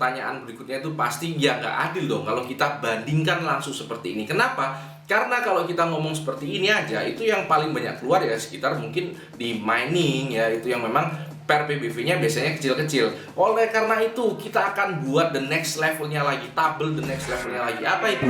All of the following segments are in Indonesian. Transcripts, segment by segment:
pertanyaan berikutnya itu pasti ya nggak adil dong kalau kita bandingkan langsung seperti ini. Kenapa? Karena kalau kita ngomong seperti ini aja, itu yang paling banyak keluar ya sekitar mungkin di mining ya, itu yang memang per PBV-nya biasanya kecil-kecil. Oleh karena itu, kita akan buat the next levelnya lagi, tabel the next levelnya lagi. Apa itu?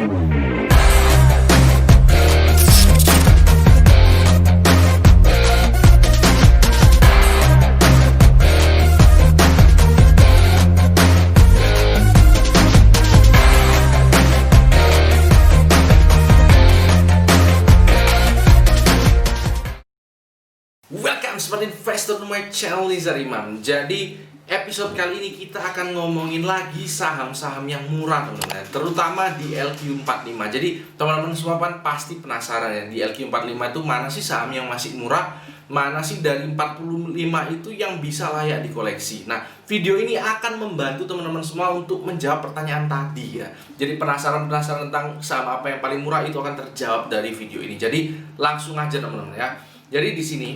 Welcome Smart Investor to my channel, Nizar Imam. Jadi episode kali ini kita akan ngomongin lagi saham-saham yang murah teman-teman, terutama di LQ45. Jadi teman-teman semua kan pasti penasaran ya, di LQ45 itu mana sih saham yang masih murah, mana sih dari 45 itu yang bisa layak dikoleksi. Nah, video ini akan membantu teman-teman semua untuk menjawab pertanyaan tadi ya. Jadi penasaran tentang saham apa yang paling murah itu akan terjawab dari video ini. Jadi langsung aja teman-teman ya. Jadi di sini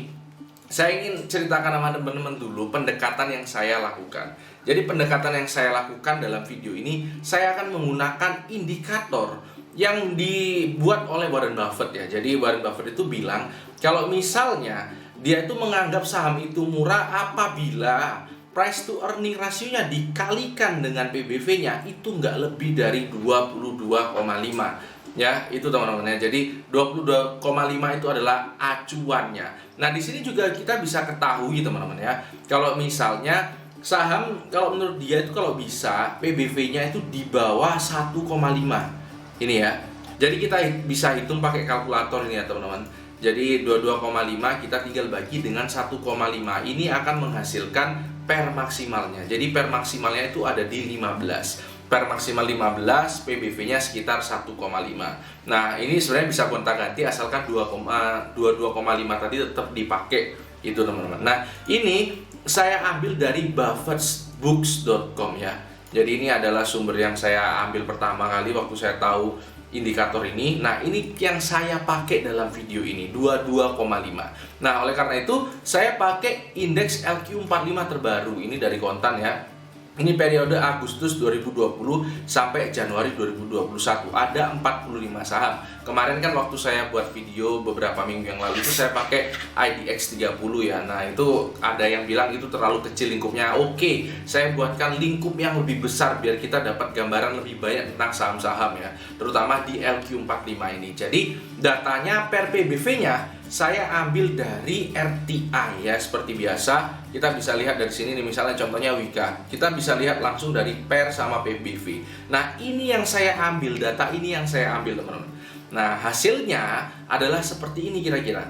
saya ingin ceritakan sama teman-teman dulu pendekatan yang saya lakukan. Jadi pendekatan yang saya lakukan dalam video ini, saya akan menggunakan indikator yang dibuat oleh Warren Buffett ya. Jadi Warren Buffett itu bilang kalau misalnya dia itu menganggap saham itu murah apabila price to earning rasionya dikalikan dengan PBV-nya itu nggak lebih dari 22,5. Ya, itu teman-teman ya. Jadi 22,5 itu adalah acuannya. Nah, di sini juga kita bisa ketahui teman-teman ya. Kalau misalnya saham kalau menurut dia itu kalau bisa PBV-nya itu di bawah 1,5. Ini ya. Jadi kita bisa hitung pakai kalkulator ini ya, teman-teman. Jadi 22,5 kita tinggal bagi dengan 1,5. Ini akan menghasilkan per maksimalnya. Jadi per maksimalnya itu ada di 15. Per maksimal 15, PBV-nya sekitar 1,5. Nah, ini sebenarnya bisa gonta-ganti asalkan 22,5 tadi tetap dipakai itu teman-teman. Nah, ini saya ambil dari buffettsbooks.com ya. Jadi ini adalah sumber yang saya ambil pertama kali waktu saya tahu indikator ini. Nah, ini yang saya pakai dalam video ini, 22,5. Nah, oleh karena itu saya pakai indeks LQ45 terbaru ini dari Kontan ya. Ini periode Agustus 2020 sampai Januari 2021. Ada 45 saham. Kemarin kan waktu saya buat video beberapa minggu yang lalu itu saya pakai IDX 30 ya. Nah, itu ada yang bilang itu terlalu kecil lingkupnya. Oke, saya buatkan lingkup yang lebih besar biar kita dapat gambaran lebih banyak tentang saham-saham ya, terutama di LQ45 ini. Jadi, datanya per PBV-nya saya ambil dari RTI ya, seperti biasa. Kita bisa lihat dari sini nih, misalnya contohnya Wika. Kita bisa lihat langsung dari per sama PBV. Nah, ini yang saya ambil, data ini yang saya ambil teman-teman. Nah, hasilnya adalah seperti ini kira-kira.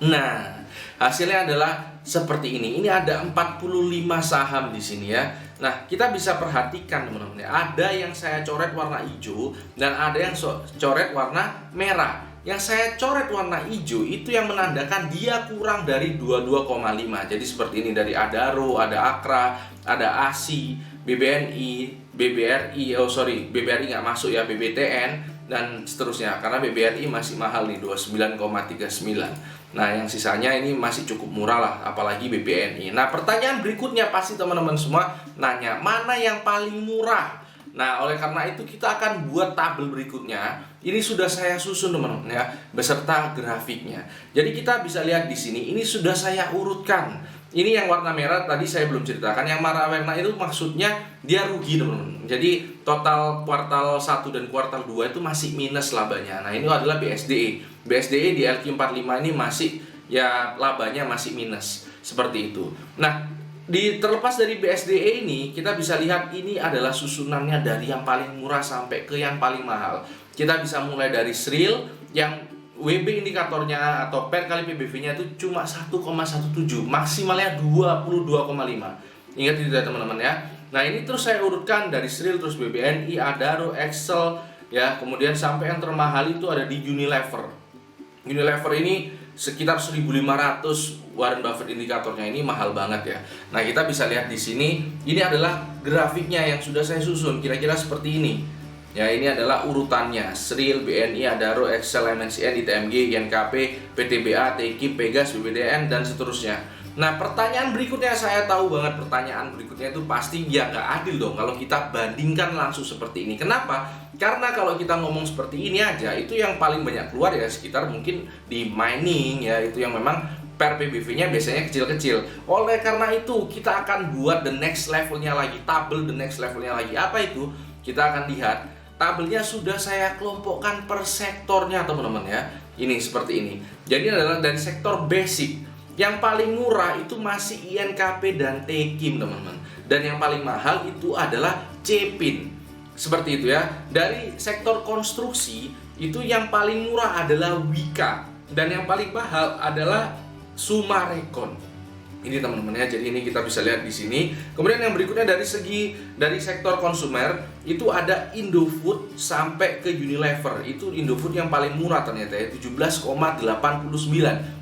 Nah, hasilnya adalah seperti ini. Ini ada 45 saham di sini ya. Nah, kita bisa perhatikan teman-teman ya. Ada yang saya coret warna hijau dan ada yang coret warna merah. Yang saya coret warna hijau itu yang menandakan dia kurang dari 22,5. Jadi seperti ini, dari Adaro, ada Akra, ada ASI, BBNI, BBRI nggak masuk ya, BBTN dan seterusnya. Karena BBRI masih mahal nih, 29,39. Nah, yang sisanya ini masih cukup murah lah, apalagi BBNI. Nah, pertanyaan berikutnya pasti teman-teman semua nanya, mana yang paling murah? Nah, oleh karena itu kita akan buat tabel berikutnya. Ini sudah saya susun teman-teman ya, beserta grafiknya. Jadi kita bisa lihat di sini, ini sudah saya urutkan. Ini yang warna merah tadi saya belum ceritakan. Yang warna itu maksudnya dia rugi teman-teman. Jadi total kuartal 1 dan kuartal 2 itu masih minus labanya. Nah, ini adalah BSDE. BSDE di LQ45 ini masih ya labanya masih minus. Seperti itu. Nah, terlepas dari BSDE ini, kita bisa lihat ini adalah susunannya dari yang paling murah sampai ke yang paling mahal. Kita bisa mulai dari SRIL yang WB indikatornya atau per kali PBV-nya itu cuma 1,17, maksimalnya 22,5. Ingat itu ya teman-teman ya. Nah, ini terus saya urutkan dari SRIL, terus BBNI, Adaro, Excel ya, kemudian sampai yang termahal itu ada di Unilever. Unilever ini sekitar 1.500 Warren Buffett indikatornya, ini mahal banget ya. Nah, kita bisa lihat di sini, ini adalah grafiknya yang sudah saya susun, kira-kira seperti ini. Ya, ini adalah urutannya: SRIL, BNI, Adaro, Excel, MNCN, ITMG, INKP, PTBA, TKIP, Pegas, BBDN dan seterusnya. Nah, pertanyaan berikutnya, saya tahu banget pertanyaan berikutnya itu pasti ya nggak adil dong kalau kita bandingkan langsung seperti ini. Kenapa? Karena kalau kita ngomong seperti ini aja, itu yang paling banyak keluar ya sekitar mungkin di mining ya, itu yang memang per PBV-nya biasanya kecil-kecil. Oleh karena itu, kita akan buat the next levelnya lagi, tabel the next levelnya lagi. Apa itu? Kita akan lihat, tabelnya sudah saya kelompokkan per sektornya teman-teman ya. Ini seperti ini. Jadi adalah dari sektor basic. Yang paling murah itu masih INKP dan Tekim teman-teman. Dan yang paling mahal itu adalah Cepin. Seperti itu ya. Dari sektor konstruksi itu yang paling murah adalah Wika. Dan yang paling mahal adalah Sumarekon. Ini teman-teman ya, jadi ini kita bisa lihat di sini. Kemudian yang berikutnya dari sektor konsumer itu ada Indofood sampai ke Unilever. Itu Indofood yang paling murah ternyata ya, 17,89,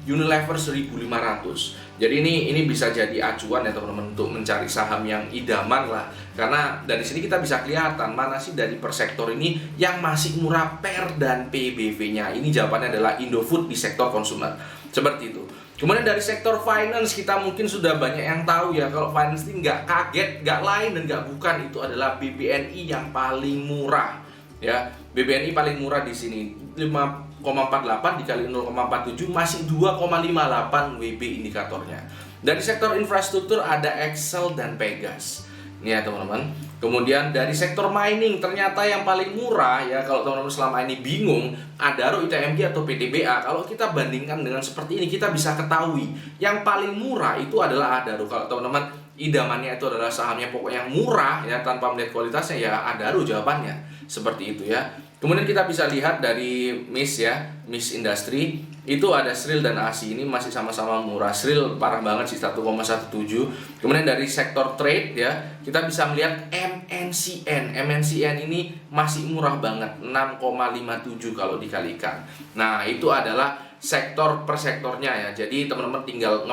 Unilever 1.500. Jadi ini bisa jadi acuan ya teman-teman untuk mencari saham yang idaman lah. Karena dari sini kita bisa kelihatan mana sih dari per sektor ini yang masih murah per dan PBV-nya. Ini jawabannya adalah Indofood di sektor konsumer. Seperti itu. Kemudian dari sektor finance kita mungkin sudah banyak yang tahu ya, kalau finance ini nggak kaget, nggak lain dan nggak bukan, itu adalah BBNI yang paling murah ya. BBNI paling murah di sini 5,48 dikali 0,47 masih 2,58 WB indikatornya. Dari sektor infrastruktur ada Excel dan Pegas. Ini ya teman-teman. Kemudian dari sektor mining ternyata yang paling murah ya, kalau teman-teman selama ini bingung Adaro, ITMG atau PTBA, kalau kita bandingkan dengan seperti ini kita bisa ketahui yang paling murah itu adalah Adaro. Kalau teman-teman idamannya itu adalah sahamnya pokoknya yang murah ya tanpa melihat kualitasnya, ya Adaro jawabannya. Seperti itu ya. Kemudian kita bisa lihat dari MIS ya, MIS Industri itu ada Sril dan ASI, ini masih sama-sama murah. Sril parah banget sih 1,17. Kemudian dari sektor trade ya, kita bisa melihat MNCN. MNCN ini masih murah banget, 6,57 kalau dikalikan. Nah, itu adalah sektor per sektornya ya. Jadi teman-teman tinggal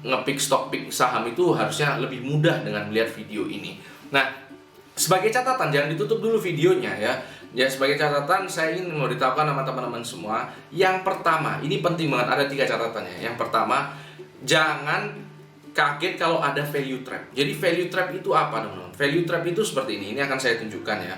ngepick stock pick saham itu harusnya lebih mudah dengan melihat video ini. Nah, sebagai catatan, jangan ditutup dulu videonya ya. Ya, sebagai catatan saya ingin mau beritahukan sama teman-teman semua. Yang pertama, ini penting banget, ada 3 catatannya. Yang pertama, jangan kaget kalau ada value trap. Jadi value trap itu apa teman-teman? Value trap itu seperti ini akan saya tunjukkan ya.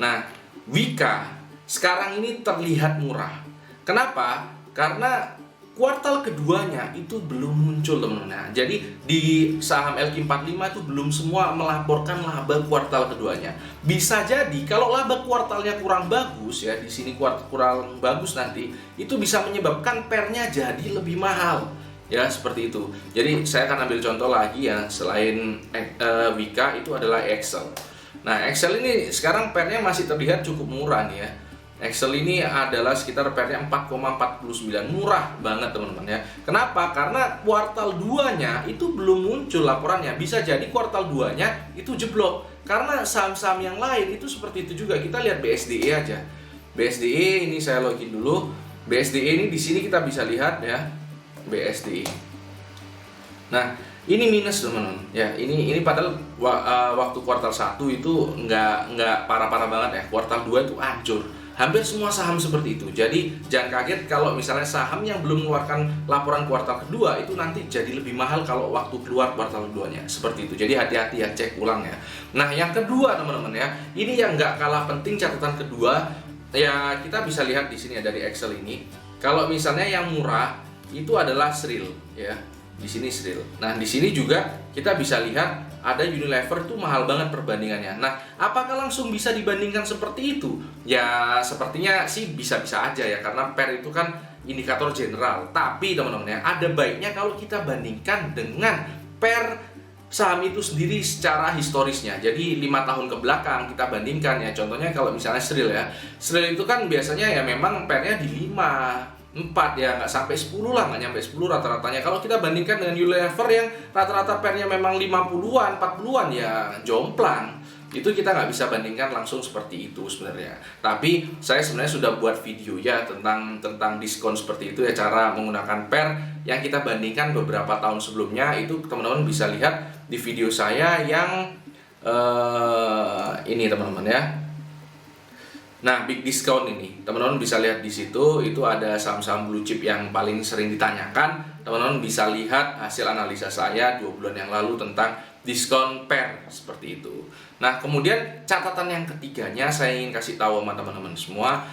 Nah, Wika sekarang ini terlihat murah. Kenapa? Karena kuartal keduanya itu belum muncul teman-teman. Nah, jadi di saham LQ45 itu belum semua melaporkan laba kuartal keduanya. Bisa jadi kalau laba kuartalnya kurang bagus ya, di sini kurang bagus nanti, itu bisa menyebabkan pernya jadi lebih mahal. Ya, seperti itu. Jadi saya akan ambil contoh lagi ya, selain Wika itu adalah Excel. Nah, Excel ini sekarang pernya masih terlihat cukup murah nih ya. Excel ini adalah sekitar pernya 4,49, murah banget teman-teman ya. Kenapa? Karena kuartal 2-nya itu belum muncul laporannya. Bisa jadi kuartal 2-nya itu jeblok. Karena saham-saham yang lain itu seperti itu juga. Kita lihat BSDE aja. BSDE ini saya login dulu. BSDE ini di sini kita bisa lihat ya. BSDE. Nah, ini minus teman-teman ya. Ini padahal waktu kuartal 1 itu nggak parah-parah banget ya. Kuartal 2 itu hancur. Hampir semua saham seperti itu. Jadi jangan kaget kalau misalnya saham yang belum mengeluarkan laporan kuartal kedua itu nanti jadi lebih mahal kalau waktu keluar kuartal keduanya. Seperti itu. Jadi hati-hati ya, cek ulang ya. Nah, yang kedua teman-teman ya, ini yang nggak kalah penting, catatan kedua ya, kita bisa lihat di sini ya, dari Excel ini. Kalau misalnya yang murah itu adalah Sril ya. Di sini Sril. Nah, di sini juga kita bisa lihat ada Unilever tuh mahal banget perbandingannya. Nah, apakah langsung bisa dibandingkan seperti itu? Ya, sepertinya sih bisa-bisa aja ya, karena PER itu kan indikator general. Tapi teman-teman ya, ada baiknya kalau kita bandingkan dengan PER saham itu sendiri secara historisnya. Jadi 5 tahun ke belakang kita bandingkan ya. Contohnya kalau misalnya Sril ya. Sril itu kan biasanya ya memang PER-nya di 5, 4 ya, nggak sampai 10 lah, nggak nyampe 10 rata-ratanya. Kalau kita bandingkan dengan Unilever yang rata-rata pernya memang 50-an, 40-an ya jomplang. Itu kita nggak bisa bandingkan langsung seperti itu sebenarnya. Tapi saya sebenarnya sudah buat video ya tentang diskon seperti itu ya, cara menggunakan PER yang kita bandingkan beberapa tahun sebelumnya. Itu teman-teman bisa lihat di video saya yang ini teman-teman ya. Nah, big discount ini, teman-teman bisa lihat di situ, itu ada saham-saham blue chip yang paling sering ditanyakan. Teman-teman bisa lihat hasil analisa saya 2 bulan yang lalu tentang diskon pair seperti itu. Nah, kemudian catatan yang ketiganya saya ingin kasih tahu sama teman-teman semua,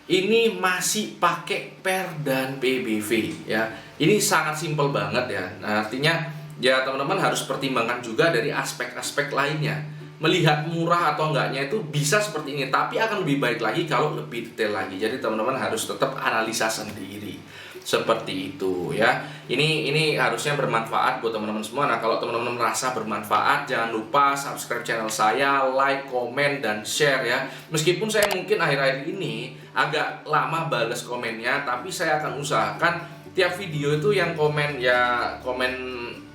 ini masih pakai pair dan PBV ya. Ini sangat simpel banget ya. Nah, artinya ya teman-teman harus pertimbangkan juga dari aspek-aspek lainnya. Melihat murah atau enggaknya itu bisa seperti ini, tapi akan lebih baik lagi kalau lebih detail lagi. Jadi teman-teman harus tetap analisa sendiri. Seperti itu ya. Ini harusnya bermanfaat buat teman-teman semua. Nah, kalau teman-teman merasa bermanfaat, jangan lupa subscribe channel saya, like, komen, dan share ya. Meskipun saya mungkin akhir-akhir ini agak lama balas komennya, tapi saya akan usahakan tiap video itu yang komen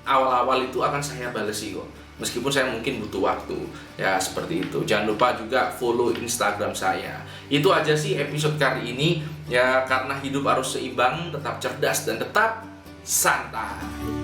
awal-awal itu akan saya balesi kok. Meskipun saya mungkin butuh waktu ya, seperti itu. Jangan lupa juga follow Instagram saya. Itu aja sih episode kali ini ya, karena hidup harus seimbang, tetap cerdas dan tetap santai.